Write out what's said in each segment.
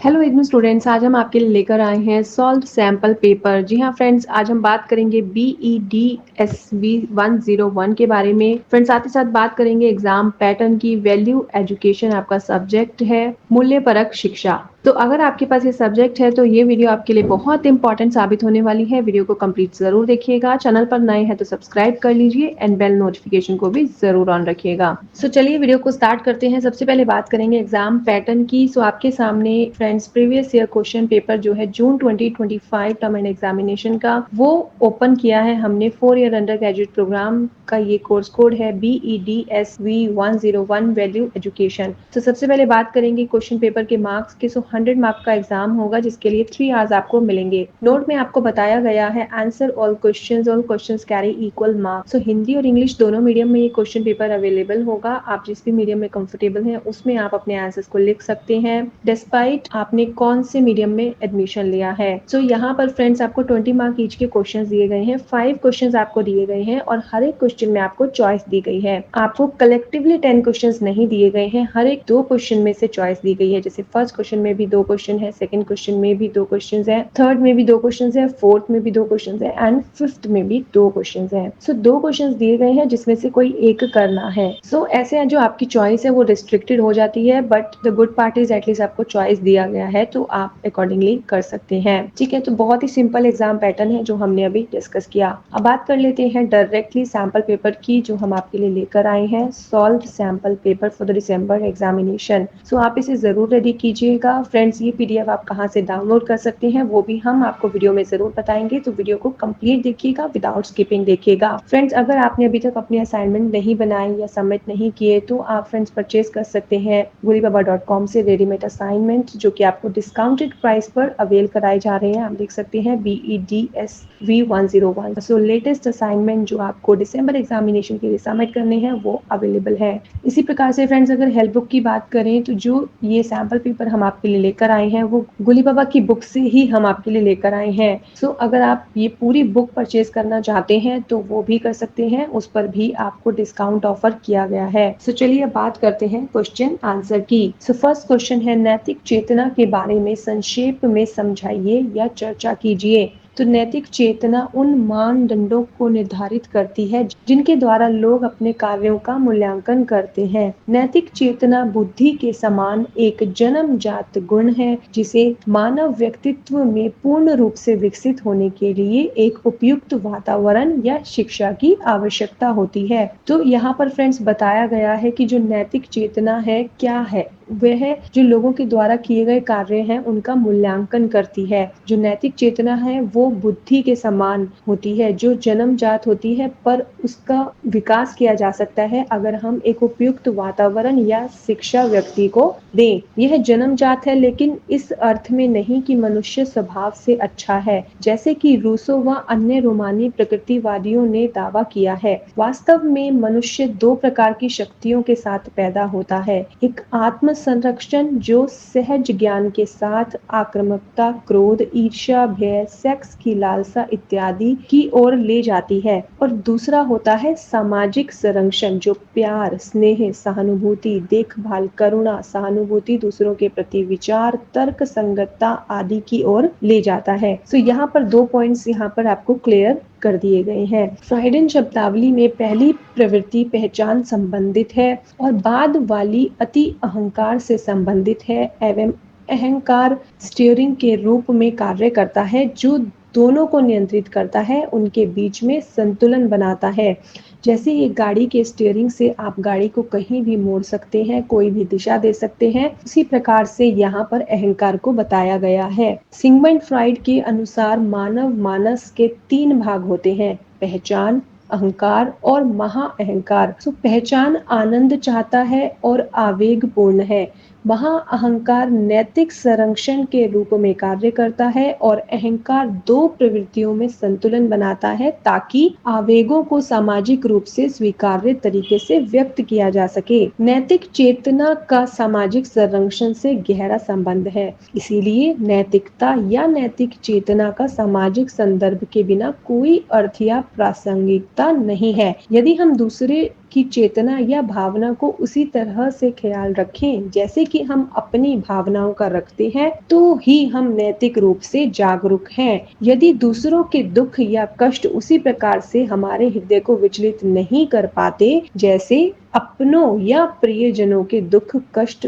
Hello IGNOU students, आज हम आपके लिए लेकर आए हैं सॉल्व सैम्पल पेपर। जी हाँ फ्रेंड्स, आज हम बात करेंगे BEDSV 101 के बारे में। फ्रेंड्स, साथ ही साथ बात करेंगे एग्जाम पैटर्न की। वैल्यू एजुकेशन आपका सब्जेक्ट है, मूल्य परक शिक्षा। तो अगर आपके पास ये सब्जेक्ट है तो ये वीडियो आपके लिए बहुत इंपॉर्टेंट साबित होने वाली है। वीडियो को कंप्लीट जरूर देखिएगा। चैनल पर नए हैं तो सब्सक्राइब कर लीजिए एंड बेल नोटिफिकेशन को भी जरूर ऑन रखिएगा। सो चलिए वीडियो को स्टार्ट करते हैं। सबसे पहले बात करेंगे एग्जाम पैटर्न की। सो आपके सामने friends previous year question paper जो है जून 2025 टर्म एंड एग्जामिनेशन का, वो ओपन किया है हमने। 4 ईयर अंडर ग्रेजुएट प्रोग्राम का ये कोर्स कोड है BEDSV 101 वैल्यू एजुकेशन। तो सबसे पहले बात करेंगे क्वेश्चन पेपर के मार्क्स के। 100 मार्क का एग्जाम होगा जिसके लिए 3 आवर्स आपको मिलेंगे। नोट में आपको बताया गया है answer all questions carry equal marks. So Hindi और इंग्लिश दोनों मीडियम में ये क्वेश्चन पेपर अवेलेबल होगा। आप जिस भी मीडियम में कंफर्टेबल हैं उसमें आप अपने आंसर्स को लिख सकते हैं, डिस्पाइट आपने कौन से मीडियम में एडमिशन लिया है। सो यहाँ पर फ्रेंड्स आपको 20 मार्क ईच के क्वेश्चंस दिए गए हैं। 5 क्वेश्चंस आपको दिए गए हैं और हर एक क्वेश्चन में आपको चॉइस दी गई है। आपको कलेक्टिवली 10 क्वेश्चंस नहीं दिए गए हैं, हर एक 2 क्वेश्चन में से चॉइस दी गई है। जैसे फर्स्ट क्वेश्चन में भी 2 क्वेश्चन है, सेकंड क्वेश्चन में भी 2 क्वेश्चन है, थर्ड में भी 2 क्वेश्चन है, फोर्थ में भी 2 क्वेश्चन है एंड फिफ्थ में भी 2 क्वेश्चन है। सो 2 क्वेश्चन दिए गए हैं जिसमें से कोई एक करना है। सो ऐसे जो आपकी चॉइस है वो रिस्ट्रिक्टेड हो जाती है, but the good part is at least आपको चॉइस दिया गया है तो आप अकॉर्डिंगली कर सकते हैं। ठीक है, तो बहुत ही सिंपल एग्जाम पैटर्न है जो हमने अभी डिस्कस किया। अब बात कर लेते हैं डायरेक्टली सैंपल पेपर की जो हम आपके लिए लेकर आए हैं। Solve sample paper for the December examination. So आप इसे जरूर रेडी कीजिएगा। फ्रेंड्स, ये PDF आप कहाँ से डाउनलोड कर सकते हैं वो भी हम आपको वीडियो में जरूर बताएंगे, तो वीडियो को कंप्लीट देखिएगा, विदाउट स्किपिंग देखिएगा। फ्रेंड्स, अगर आपने अभी तक अपने असाइनमेंट नहीं बनाए या सबमिट नहीं किए तो आप फ्रेंड्स परचेज कर सकते हैं gulibaba.com से रेडीमेड असाइनमेंट, जो कि आपको डिस्काउंटेड प्राइस पर अवेल कराए जा रहे हैं। आप देख सकते हैं BEDSV 101। सो लेटेस्ट असाइनमेंट जो आपको दिसंबर एग्जामिनेशन के लिए सबमिट करने हैं वो अवेलेबल है। इसी प्रकार से फ्रेंड्स, अगर हेल्प बुक की बात करें तो जो ये सैंपल पेपर हम आपके लिए लेकर आए हैं वो गुलीबाबा की बुक से ही हम आपके लिए लेकर आए हैं। सो अगर आप ये पूरी बुक परचेज करना चाहते हैं तो वो भी कर सकते हैं, उस पर भी आपको डिस्काउंट ऑफर किया गया है। सो चलिए अब बात करते हैं क्वेश्चन आंसर की। सो फर्स्ट क्वेश्चन है नैतिक चेतना के बारे में संक्षेप में समझाइए या चर्चा कीजिए। तो नैतिक चेतना उन मानदंडों को निर्धारित करती है जिनके द्वारा लोग अपने कार्यों का मूल्यांकन करते हैं। नैतिक चेतना बुद्धि के समान एक जन्मजात गुण है जिसे मानव व्यक्तित्व में पूर्ण रूप से विकसित होने के लिए एक उपयुक्त वातावरण या शिक्षा की आवश्यकता होती है। तो यहाँ पर फ्रेंड्स बताया गया है कि जो नैतिक चेतना है क्या है, वह जो लोगों के द्वारा किए गए कार्य हैं उनका मूल्यांकन करती है। जो नैतिक चेतना है वो बुद्धि के समान होती है जो जन्मजात होती है, पर उसका विकास किया जा सकता है अगर हम एक उपयुक्त वातावरण या शिक्षा व्यक्ति को दें। यह जन्मजात है लेकिन इस अर्थ में नहीं कि मनुष्य स्वभाव से अच्छा है, जैसे कि रूसो व अन्य रोमानी प्रकृतिवादियों ने दावा किया है। वास्तव में मनुष्य 2 प्रकार की शक्तियों के साथ पैदा होता है। एक आत्म संरक्षण जो सहज ज्ञान के साथ आक्रामकता, क्रोध, ईर्ष्या, भय, सेक्स की लालसा इत्यादि की ओर ले जाती है, और दूसरा होता है सामाजिक संरक्षण जो प्यार, स्नेह, सहानुभूति, देखभाल, करुणा, सहानुभूति, दूसरों के प्रति विचार, तर्क संगतता आदि की ओर ले जाता है। सो यहाँ पर 2 पॉइंट्स यहाँ पर आपको क्लियर कर दिए गए हैं। फ्राइडन शब्दावली में पहली प्रवृत्ति पहचान संबंधित है और बाद वाली अति अहंकार से संबंधित है एवं अहंकार स्टीयरिंग के रूप में कार्य करता है जो दोनों को नियंत्रित करता है, उनके बीच में संतुलन बनाता है। जैसे एक गाड़ी के स्टीयरिंग से आप गाड़ी को कहीं भी मोड़ सकते हैं, कोई भी दिशा दे सकते हैं, उसी प्रकार से यहाँ पर अहंकार को बताया गया है। सिगमंड फ्राइड के अनुसार मानव मानस के 3 भाग होते हैं, पहचान, अहंकार और महा अहंकार। सो पहचान आनंद चाहता है और आवेगपूर्ण है। महा अहंकार नैतिक संरक्षण के रूप में कार्य करता है और अहंकार 2 प्रवृत्तियों में संतुलन बनाता है ताकि आवेगों को सामाजिक रूप से स्वीकार्य तरीके से व्यक्त किया जा सके। नैतिक चेतना का सामाजिक संरक्षण से गहरा संबंध है, इसीलिए नैतिकता या नैतिक चेतना का सामाजिक संदर्भ के बिना कोई अर्थ या प्रासंगिकता नहीं है। यदि हम दूसरे कि चेतना या भावना को उसी तरह से ख्याल रखें जैसे कि हम अपनी भावनाओं का रखते हैं, तो ही हम नैतिक रूप से जागरूक हैं। यदि दूसरों के दुख या कष्ट उसी प्रकार से हमारे हृदय को विचलित नहीं कर पाते जैसे अपनों या प्रियजनों के दुख कष्ट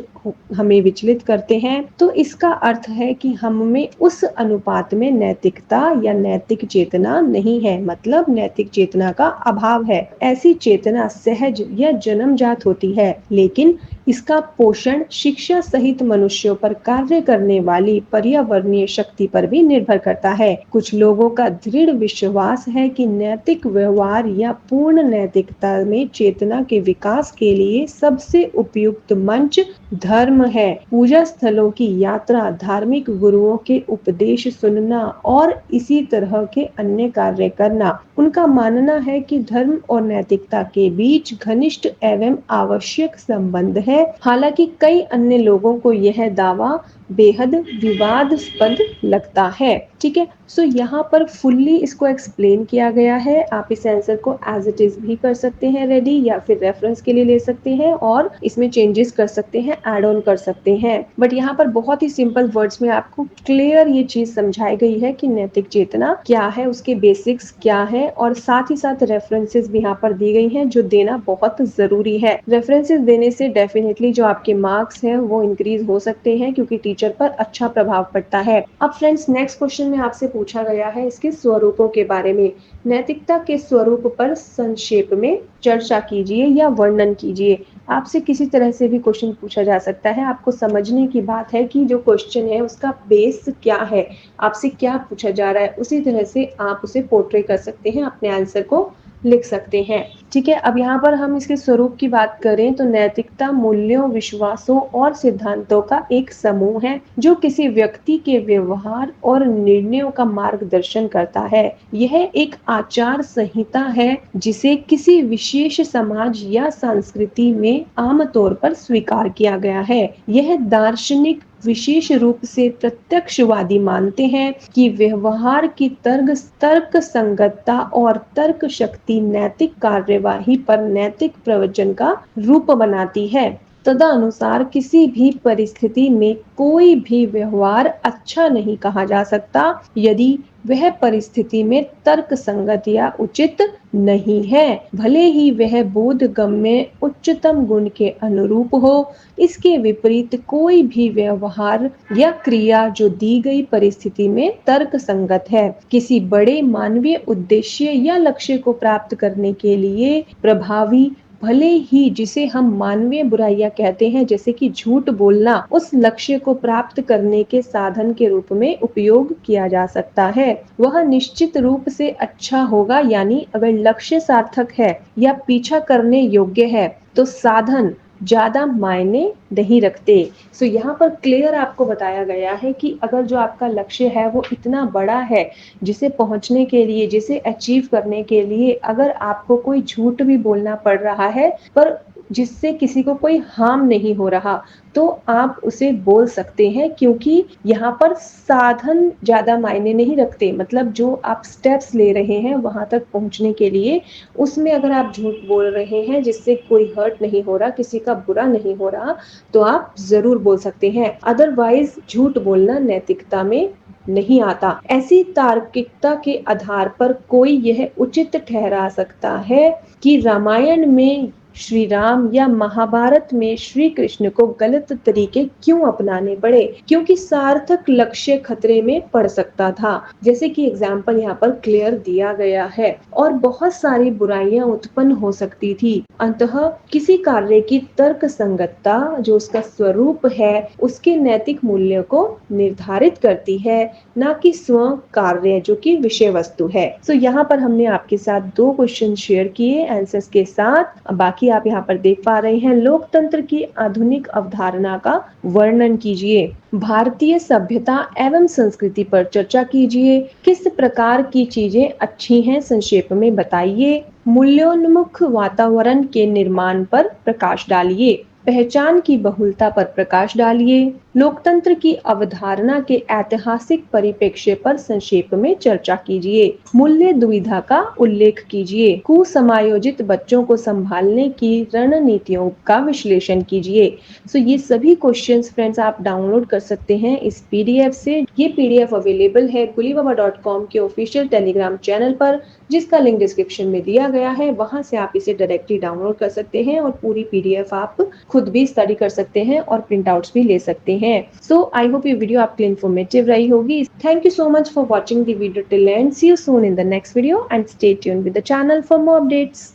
हमें विचलित करते हैं, तो इसका अर्थ है कि हम में उस अनुपात में नैतिकता या नैतिक चेतना नहीं है, मतलब नैतिक चेतना का अभाव है। ऐसी चेतना सहज या जन्मजात होती है, लेकिन इसका पोषण शिक्षा सहित मनुष्यों पर कार्य करने वाली पर्यावरणीय शक्ति पर भी निर्भर करता है। कुछ लोगों का दृढ़ विश्वास है कि नैतिक व्यवहार या पूर्ण नैतिकता में चेतना के विकास के लिए सबसे उपयुक्त मंच धर्म है। पूजा स्थलों की यात्रा, धार्मिक गुरुओं के उपदेश सुनना और इसी तरह के अन्य कार्य करना। उनका मानना है कि धर्म और नैतिकता के बीच घनिष्ठ एवं आवश्यक संबंध है। हालांकि कई अन्य लोगों को यह दावा बेहद विवादास्पद लगता है। ठीक है, सो यहाँ पर फुल्ली इसको एक्सप्लेन किया गया है। आप इस आंसर को एज इट इज भी कर सकते हैं रेडी, या फिर रेफरेंस के लिए ले सकते हैं और इसमें चेंजेस कर सकते हैं, ऐड ऑन कर सकते हैं। बट यहाँ पर बहुत ही सिंपल वर्ड्स में आपको क्लियर ये चीज समझाई गई है कि नैतिक चेतना क्या है, उसके बेसिक्स क्या है, और साथ ही साथ रेफरेंसेस भी यहाँ पर दी गई हैं जो देना बहुत जरूरी है। रेफरेंसेस देने से डेफिनेटली जो आपके मार्क्स हैं वो इंक्रीज हो सकते हैं, क्योंकि टीचर पर अच्छा प्रभाव पड़ता है। अब फ्रेंड्स, नेक्स्ट क्वेश्चन में आपसे पूछा गया है इसके स्वरूपों के बारे में। नैतिकता के स्वरूप पर संक्षेप में चर्चा कीजिए या वर्णन कीजिए। आपसे किसी तरह से भी क्वेश्चन पूछा जा सकता है। आपको समझने की बात है कि जो क्वेश्चन है उसका बेस क्या है, आपसे क्या पूछा जा रहा है, उसी तरह से आप उसे पोर्ट्रे कर सकते हैं, अपने आंसर को लिख सकते हैं। ठीक है, अब यहाँ पर हम इसके स्वरूप की बात करें तो नैतिकता मूल्यों, विश्वासों और सिद्धांतों का एक समूह है जो किसी व्यक्ति के व्यवहार और निर्णयों का मार्गदर्शन करता है। यह एक आचार संहिता है जिसे किसी विशेष समाज या संस्कृति में आमतौर पर स्वीकार किया गया है। यह दार्शनिक विशेष रूप से प्रत्यक्षवादी मानते हैं कि व्यवहार की तर्क संगतता और तर्क शक्ति नैतिक कार्यवाही पर नैतिक प्रवचन का रूप बनाती है। तदनुसार किसी भी परिस्थिति में कोई भी व्यवहार अच्छा नहीं कहा जा सकता यदि वह परिस्थिति में तर्क संगत या उचित नहीं है, भले ही वह बोधगम्य उच्चतम गुण के अनुरूप हो। इसके विपरीत कोई भी व्यवहार या क्रिया जो दी गई परिस्थिति में तर्क संगत है, किसी बड़े मानवीय उद्देश्य या लक्ष्य को प्राप्त करने के लिए प्रभावी, भले ही जिसे हम मानवीय बुराइयां कहते हैं जैसे कि झूठ बोलना, उस लक्ष्य को प्राप्त करने के साधन के रूप में उपयोग किया जा सकता है, वह निश्चित रूप से अच्छा होगा। यानी अगर लक्ष्य सार्थक है या पीछा करने योग्य है तो साधन ज्यादा मायने नहीं रखते। सो यहाँ पर क्लियर आपको बताया गया है कि अगर जो आपका लक्ष्य है वो इतना बड़ा है, जिसे पहुंचने के लिए, जिसे अचीव करने के लिए अगर आपको कोई झूठ भी बोलना पड़ रहा है पर जिससे किसी को कोई हार्म नहीं हो रहा, तो आप उसे बोल सकते हैं, क्योंकि यहाँ पर साधन ज्यादा मायने नहीं रखते। मतलब जो आप स्टेप्स ले रहे हैं वहां तक पहुंचने के लिए, उसमें अगर आप झूठ बोल रहे हैं जिससे कोई हर्ट नहीं हो रहा, किसी का बुरा नहीं हो रहा, तो आप जरूर बोल सकते हैं। अदरवाइज झूठ बोलना नैतिकता में नहीं आता। ऐसी तार्किकता के आधार पर कोई यह उचित ठहरा सकता है कि रामायण में श्री राम या महाभारत में श्री कृष्ण को गलत तरीके क्यों अपनाने पड़े, क्योंकि सार्थक लक्ष्य खतरे में पड़ सकता था। जैसे कि एग्जाम्पल यहाँ पर क्लियर दिया गया है, और बहुत सारी बुराइयां उत्पन्न हो सकती थी। अंतः किसी कार्य की तर्क संगतता जो उसका स्वरूप है उसके नैतिक मूल्य को निर्धारित करती है, ना कि स्व कार्य जो कि विषय वस्तु है। सो यहाँ पर हमने आपके साथ 2 क्वेश्चन शेयर किए आंसर्स के साथ। बाकी आप यहाँ पर देख पा रहे हैं, लोकतंत्र की आधुनिक अवधारणा का वर्णन कीजिए, भारतीय सभ्यता एवं संस्कृति पर चर्चा कीजिए, किस प्रकार की चीजें अच्छी हैं संक्षेप में बताइए, मूल्योन्मुख वातावरण के निर्माण पर प्रकाश डालिए, पहचान की बहुलता पर प्रकाश डालिए, लोकतंत्र की अवधारणा के ऐतिहासिक परिप्रेक्ष्य पर संक्षेप में चर्चा कीजिए। मूल्य दुविधा का उल्लेख कीजिए। कुसमायोजित बच्चों को संभालने की रणनीतियों का विश्लेषण कीजिए। ये सभी क्वेश्चंस फ्रेंड्स आप डाउनलोड कर सकते हैं इस पीडीएफ से। ये पीडीएफ अवेलेबल है gulibaba.com के ऑफिशियल टेलीग्राम चैनल पर, जिसका लिंक डिस्क्रिप्शन में दिया गया है। वहां से आप इसे डायरेक्टली डाउनलोड कर सकते हैं और पूरी पीडीएफ आप खुद भी स्टडी कर सकते हैं और प्रिंट आउट्स भी ले सकते हैं। आई होप ये वीडियो आपके लिए इन्फॉर्मेटिव रही होगी। Thank you so much for watching the video till end. See you soon in the next video and stay tuned with the channel for more updates.